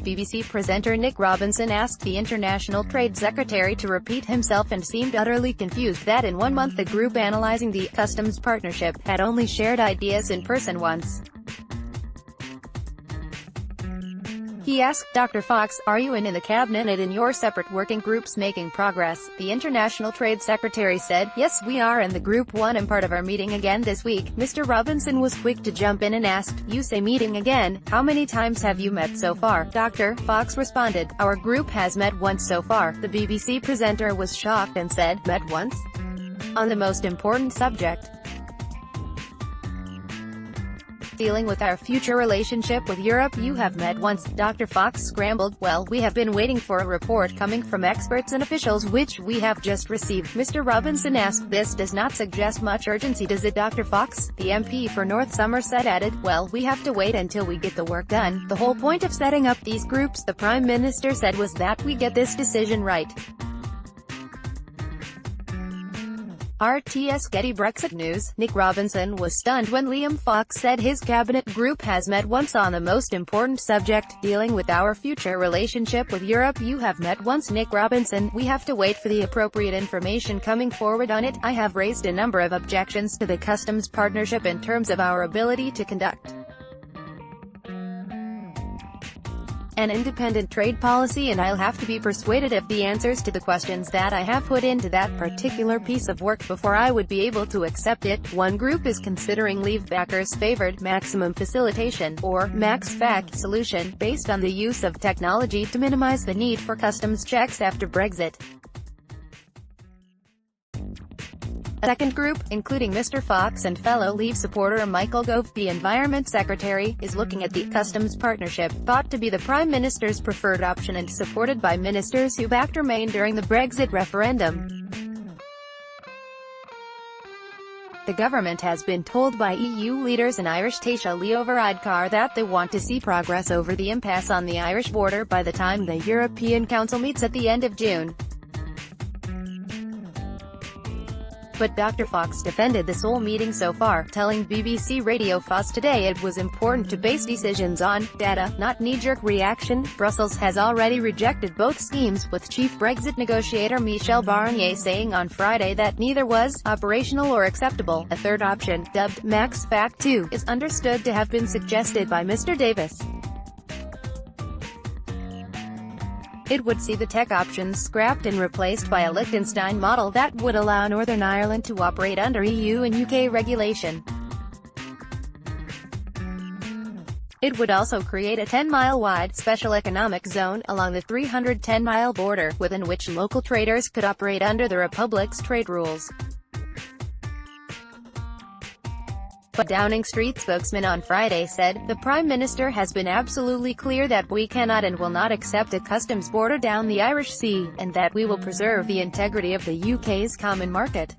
BBC presenter Nick Robinson asked the International Trade Secretary to repeat himself and seemed utterly confused that in 1 month the group analysing the customs partnership had only shared ideas in person once. He asked Dr. Fox, "Are you in the cabinet and in your separate working groups making progress?" The International Trade Secretary said, "Yes, we are, and the Group 1 am part of our meeting again this week." Mr. Robinson was quick to jump in and asked, "You say meeting again, how many times have you met so far?" Dr. Fox responded, "Our group has met once so far." The BBC presenter was shocked and said, "Met once? On the most important subject? Dealing with our future relationship with Europe, you have met once." Dr. Fox scrambled, "Well, we have been waiting for a report coming from experts and officials which we have just received." Mr. Robinson asked, "This does not suggest much urgency, does it, Dr. Fox?" The MP for North Somerset added, "Well, we have to wait until we get the work done. The whole point of setting up these groups," the Prime Minister said, "was that we get this decision right." RTS Getty Brexit News. Nick Robinson was stunned when Liam Fox said his cabinet group has met once on the most important subject, dealing with our future relationship with Europe. "You have met once, Nick Robinson. We have to wait for the appropriate information coming forward on it. I have raised a number of objections to the customs partnership in terms of our ability to conduct an independent trade policy, and I'll have to be persuaded of the answers to the questions that I have put into that particular piece of work before I would be able to accept it." One group is considering Leave backers' favored maximum facilitation, or max-fac, solution, based on the use of technology to minimize the need for customs checks after Brexit. A second group, including Mr. Fox and fellow Leave supporter Michael Gove, the Environment Secretary, is looking at the customs partnership, thought to be the Prime Minister's preferred option and supported by ministers who backed Remain during the Brexit referendum. The government has been told by EU leaders and Irish Taoiseach Leo Varadkar that they want to see progress over the impasse on the Irish border by the time the European Council meets at the end of June. But Dr. Fox defended the sole meeting so far, telling BBC Radio 4 today it was important to base decisions on data, not knee-jerk reaction. Brussels has already rejected both schemes, with chief Brexit negotiator Michel Barnier saying on Friday that neither was operational or acceptable. A third option, dubbed Max Fac 2, is understood to have been suggested by Mr. Davis. It would see the tech options scrapped and replaced by a Liechtenstein model that would allow Northern Ireland to operate under EU and UK regulation. It would also create a 10-mile-wide special economic zone along the 310-mile border, within which local traders could operate under the Republic's trade rules. But Downing Street spokesman on Friday said, "The Prime Minister has been absolutely clear that we cannot and will not accept a customs border down the Irish Sea, and that we will preserve the integrity of the UK's common market."